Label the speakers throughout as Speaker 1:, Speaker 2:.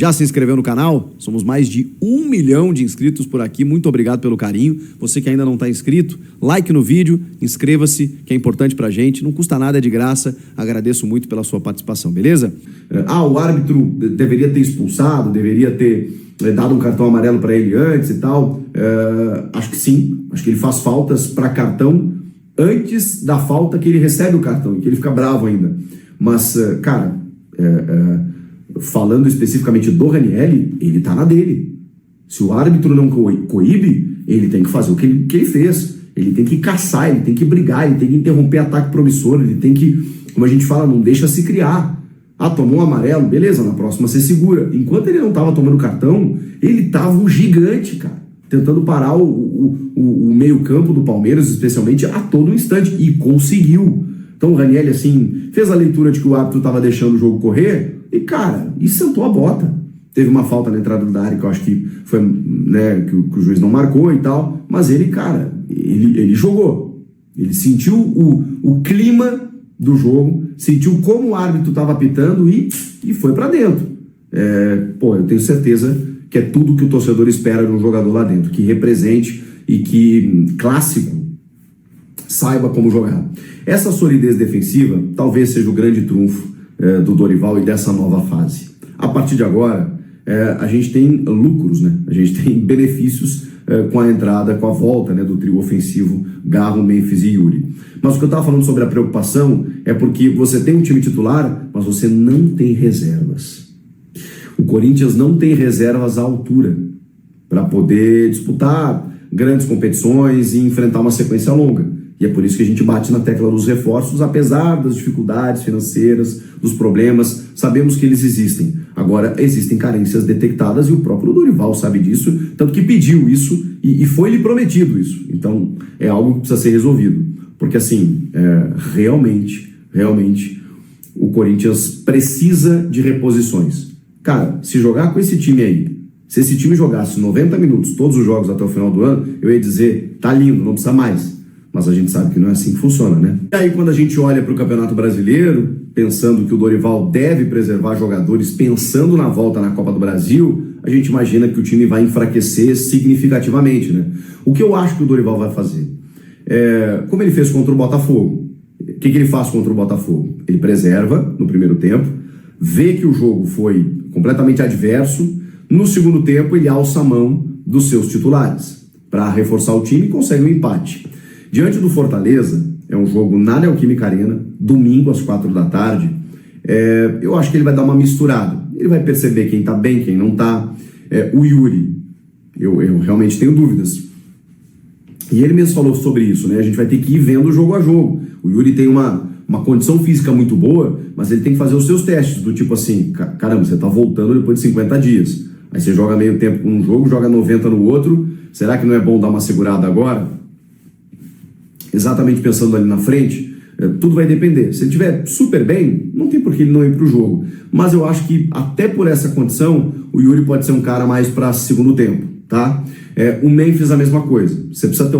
Speaker 1: Já se inscreveu no canal? Somos mais de 1 milhão de inscritos por aqui. Muito obrigado pelo carinho. Você que ainda não está inscrito, like no vídeo, inscreva-se, que é importante pra gente. Não custa nada, é de graça. Agradeço muito pela sua participação, beleza? O árbitro deveria ter expulsado, deveria ter dado um cartão amarelo para ele antes e tal. Acho que sim. Acho que ele faz faltas para cartão antes da falta que ele recebe o cartão, e que ele fica bravo ainda. Mas, cara, falando especificamente do Ranieri, ele tá na dele. Se o árbitro não coíbe, ele tem que fazer o que ele fez. Ele tem que caçar, ele tem que brigar, ele tem que interromper ataque promissor, ele tem que, como a gente fala, não deixa se criar. Tomou um amarelo, beleza, na próxima você segura. Enquanto ele não tava tomando cartão, ele tava um gigante, cara, tentando parar o meio-campo do Palmeiras, especialmente, a todo instante, e conseguiu. Então o Ranieri, assim, fez a leitura de que o árbitro tava deixando o jogo correr, e, cara, e sentou a bota. Teve uma falta na entrada da área que eu acho que foi, né, que o juiz não marcou e tal, mas ele, cara, ele jogou. Ele sentiu o clima do jogo, sentiu como o árbitro estava apitando e foi para dentro. Eu tenho certeza que é tudo que o torcedor espera de um jogador lá dentro, que represente e que, clássico, saiba como jogar. Essa solidez defensiva talvez seja o grande trunfo do Dorival e dessa nova fase. A partir de agora, a gente tem lucros, né? A gente tem benefícios com a entrada, com a volta, né, do trio ofensivo Garro, Memphis e Yuri. Mas o que eu estava falando sobre a preocupação é porque você tem um time titular, mas você não tem reservas. O Corinthians não tem reservas à altura para poder disputar grandes competições e enfrentar uma sequência longa. E é por isso que a gente bate na tecla dos reforços, apesar das dificuldades financeiras, dos problemas, sabemos que eles existem. Agora, existem carências detectadas e o próprio Dorival sabe disso, tanto que pediu isso e foi-lhe prometido isso. Então, é algo que precisa ser resolvido. Porque, assim, realmente, o Corinthians precisa de reposições. Cara, se jogar com esse time aí, se esse time jogasse 90 minutos, todos os jogos até o final do ano, eu ia dizer, tá lindo, não precisa mais. Mas a gente sabe que não é assim que funciona, né? E aí, quando a gente olha para o Campeonato Brasileiro, pensando que o Dorival deve preservar jogadores, pensando na volta na Copa do Brasil, a gente imagina que o time vai enfraquecer significativamente, né? O que eu acho que o Dorival vai fazer? Como ele fez contra o Botafogo. O que ele faz contra o Botafogo? Ele preserva no primeiro tempo, vê que o jogo foi completamente adverso, no segundo tempo ele alça a mão dos seus titulares para reforçar o time e consegue um empate. Diante do Fortaleza, é um jogo na Neoquímica Arena, domingo às 4 da tarde, eu acho que ele vai dar uma misturada. Ele vai perceber quem tá bem, quem não tá. O Yuri, eu realmente tenho dúvidas. E ele mesmo falou sobre isso, né? A gente vai ter que ir vendo jogo a jogo. O Yuri tem uma condição física muito boa, mas ele tem que fazer os seus testes, do tipo assim, caramba, você tá voltando depois de 50 dias. Aí você joga meio tempo com um jogo, joga 90 no outro. Será que não é bom dar uma segurada agora? Exatamente pensando ali na frente, tudo vai depender. Se ele estiver super bem, não tem por que ele não ir para o jogo. Mas eu acho que até por essa condição, o Yuri pode ser um cara mais para segundo tempo, tá? O Memphis a mesma coisa. Você precisa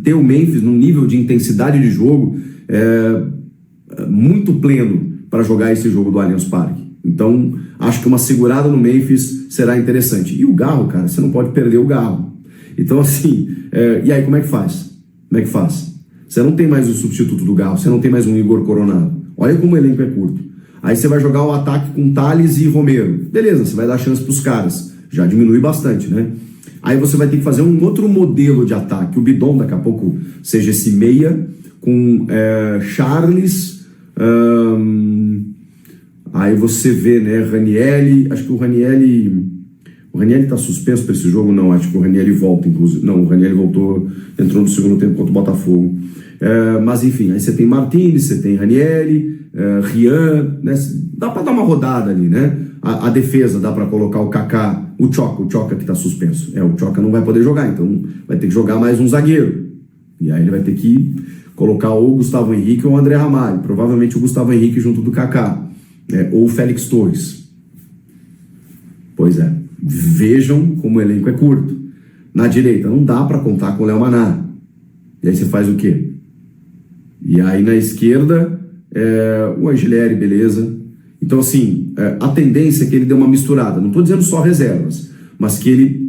Speaker 1: ter o Memphis num nível de intensidade de jogo muito pleno para jogar esse jogo do Allianz Parque. Então, acho que uma segurada no Memphis será interessante. E o Garro, cara, você não pode perder o Garro. Então, assim, e aí como é que faz? Como é que faz? Você não tem mais o substituto do Garro, você não tem mais um Igor Coronado. Olha como o elenco é curto. Aí você vai jogar o ataque com Thales e Romero. Beleza, você vai dar chance para os caras. Já diminui bastante, né? Aí você vai ter que fazer um outro modelo de ataque. O Bidon, daqui a pouco, seja esse meia, com Charles. Aí você vê, né, Ranieri. Acho que o Ranieri tá suspenso para esse jogo? Não, acho que o Ranieri volta, inclusive. Não, o Ranieri voltou, entrou no segundo tempo contra o Botafogo. Mas enfim, aí você tem Martins, você tem Ranieri, Rian, né? Dá para dar uma rodada ali, né? A defesa dá para colocar o Kaká, o Choca que tá suspenso. O Choca não vai poder jogar, então vai ter que jogar mais um zagueiro. E aí ele vai ter que colocar ou o Gustavo Henrique ou o André Ramalho. Provavelmente o Gustavo Henrique junto do Kaká, ou o Félix Torres. Pois é. Vejam como o elenco é curto. Na direita, não dá para contar com o Léo Maná. E aí você faz o quê? E aí na esquerda, o Angileri, beleza. Então, assim, a tendência é que ele dê uma misturada. Não estou dizendo só reservas, mas que ele...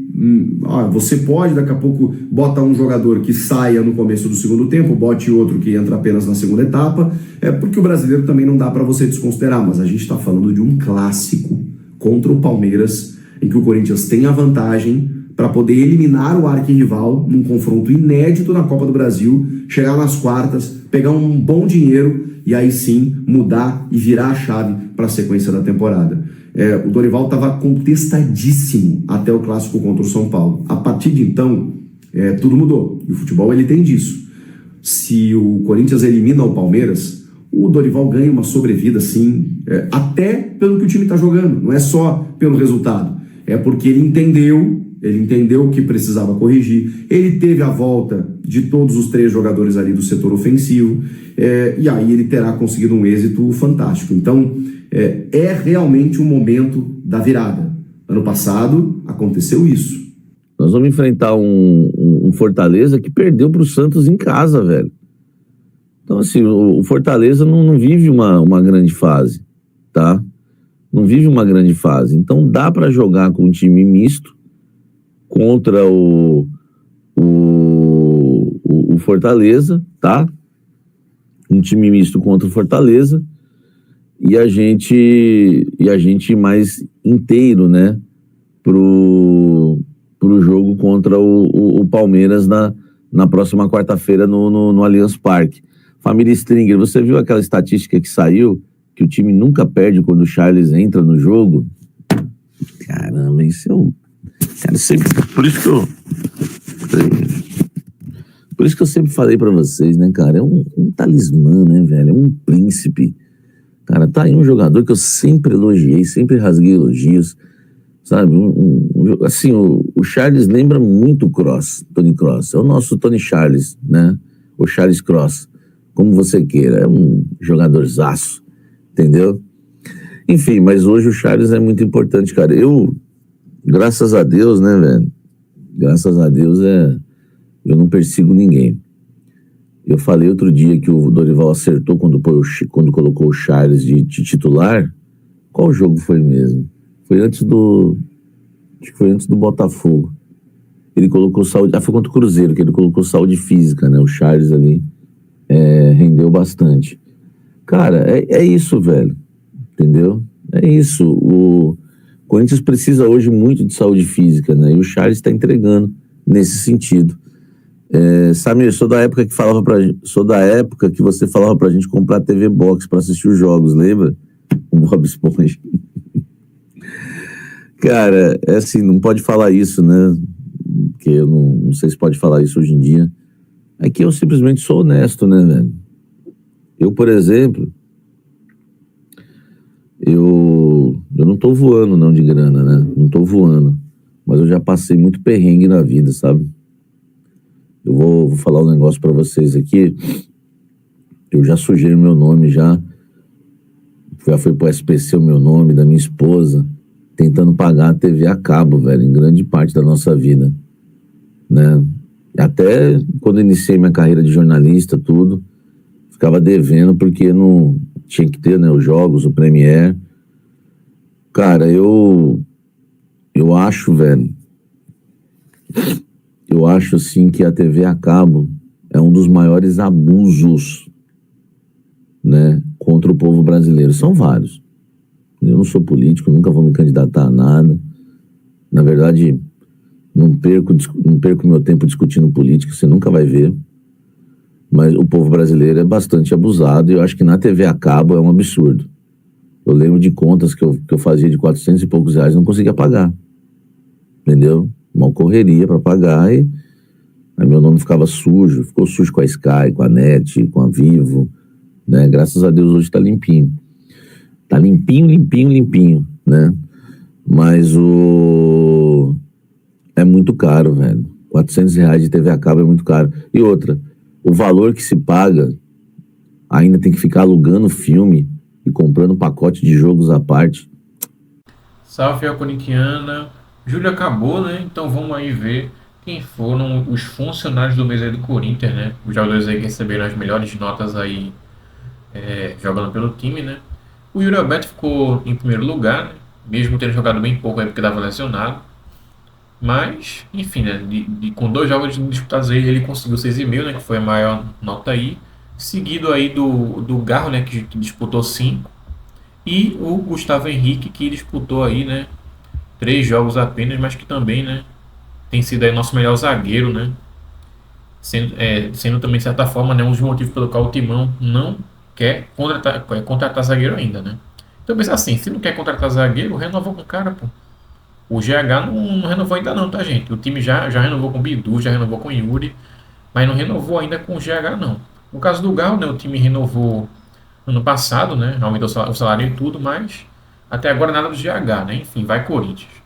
Speaker 1: você pode, daqui a pouco, bota um jogador que saia no começo do segundo tempo, bote outro que entra apenas na segunda etapa, porque o brasileiro também não dá para você desconsiderar, mas a gente está falando de um clássico contra o Palmeiras, em que o Corinthians tem a vantagem para poder eliminar o arquirrival num confronto inédito na Copa do Brasil, chegar nas quartas, pegar um bom dinheiro e aí sim mudar e virar a chave para a sequência da temporada. O Dorival estava contestadíssimo até o clássico contra o São Paulo. A partir de então, tudo mudou. E o futebol ele tem disso. Se o Corinthians elimina o Palmeiras, o Dorival ganha uma sobrevida, sim, até pelo que o time está jogando. Não é só pelo resultado. É porque ele entendeu que precisava corrigir. Ele teve a volta de todos os 3 jogadores ali do setor ofensivo. E aí ele terá conseguido um êxito fantástico. Então, é realmente um momento da virada. Ano passado aconteceu isso.
Speaker 2: Nós vamos enfrentar um Fortaleza que perdeu para o Santos em casa, velho. Então, assim, o Fortaleza não vive uma grande fase, tá? Não vive uma grande fase. Então, dá para jogar com um time misto contra o Fortaleza, tá? Um time misto contra o Fortaleza e a gente mais inteiro, né? Pro jogo contra o Palmeiras na próxima quarta-feira no Allianz Parque. Família Stringer, você viu aquela estatística que saiu? Que o time nunca perde quando o Charles entra no jogo? Caramba, isso é um... Cara, sempre... Por isso que eu sempre falei pra vocês, né, cara? É um talismã, né, velho? É um príncipe. Cara, tá aí um jogador que eu sempre elogiei, sempre rasguei elogios, sabe? Assim, o Charles lembra muito o Tony Kroos. É o nosso Tony Charles, né? O Charles Kroos, como você queira. É um jogadorzaço, entendeu? Enfim, mas hoje o Charles é muito importante, cara. Graças a Deus, né, velho? Graças a Deus eu não persigo ninguém. Eu falei outro dia que o Dorival acertou quando colocou o Charles de titular. Qual jogo foi mesmo? Acho que foi antes do Botafogo. Ele colocou saúde... foi contra o Cruzeiro, que ele colocou saúde física, né? O Charles ali rendeu bastante. Cara, é isso, velho. Entendeu? É isso. O Corinthians precisa hoje muito de saúde física, né? E o Charles está entregando nesse sentido. Samir, sou da época que você falava pra gente comprar TV Box pra assistir os jogos, lembra? O Bob Esponja. Cara, assim, não pode falar isso, né? Porque eu não sei se pode falar isso hoje em dia. É que eu simplesmente sou honesto, né, velho? Eu, por exemplo, eu não tô voando não de grana, né? Não tô voando. Mas eu já passei muito perrengue na vida, sabe? Eu vou falar um negócio pra vocês aqui. Eu já sujei o meu nome, já foi pro SPC o meu nome, da minha esposa, tentando pagar a TV a cabo, velho, em grande parte da nossa vida, né? Até quando eu iniciei minha carreira de jornalista, tudo, ficava devendo porque não tinha que ter, né, os jogos, o Premiere. Cara, eu acho, velho, eu acho, assim, que a TV a cabo é um dos maiores abusos, né, contra o povo brasileiro. São vários. Eu não sou político, nunca vou me candidatar a nada. Na verdade, não perco meu tempo discutindo política, você nunca vai ver. Mas o povo brasileiro é bastante abusado e eu acho que na TV a cabo é um absurdo. Eu lembro de contas que eu fazia de 400 e poucos reais e não conseguia pagar. Entendeu? Uma correria para pagar e aí meu nome ficou sujo com a Sky, com a NET, com a Vivo, né? Graças a Deus hoje tá limpinho. Tá limpinho, né? Mas é muito caro, velho. 400 reais de TV a cabo é muito caro. E outra, o valor que se paga ainda tem que ficar alugando filme e comprando pacote de jogos à parte.
Speaker 3: Salve a corintiana. Julho acabou, né? Então vamos aí ver quem foram os funcionários do mês aí do Corinthians, né? Os jogadores aí que receberam as melhores notas aí jogando pelo time, né? O Yuri Alberto ficou em primeiro lugar, né? Mesmo tendo jogado bem pouco aí porque estava lesionado. Mas, enfim, né? Com 2 jogos disputados aí, ele conseguiu 6,5, né? Que foi a maior nota aí. Seguido aí do Garro, né? Que disputou 5. E o Gustavo Henrique, que disputou aí, né? 3 jogos apenas, mas que também, né? Tem sido aí nosso melhor zagueiro, né? Sendo também, de certa forma, né, um dos motivos pelo qual o Timão não quer contratar zagueiro ainda, né? Então, pensa assim, se não quer contratar zagueiro, renovou com o cara, pô. O GH não renovou ainda não, tá, gente? O time já renovou com o Bidu, já renovou com o Yuri, mas não renovou ainda com o GH, não. No caso do Galo, né, o time renovou ano passado, né? Aumentou o salário e tudo, mas até agora nada do GH, né? Enfim, vai Corinthians.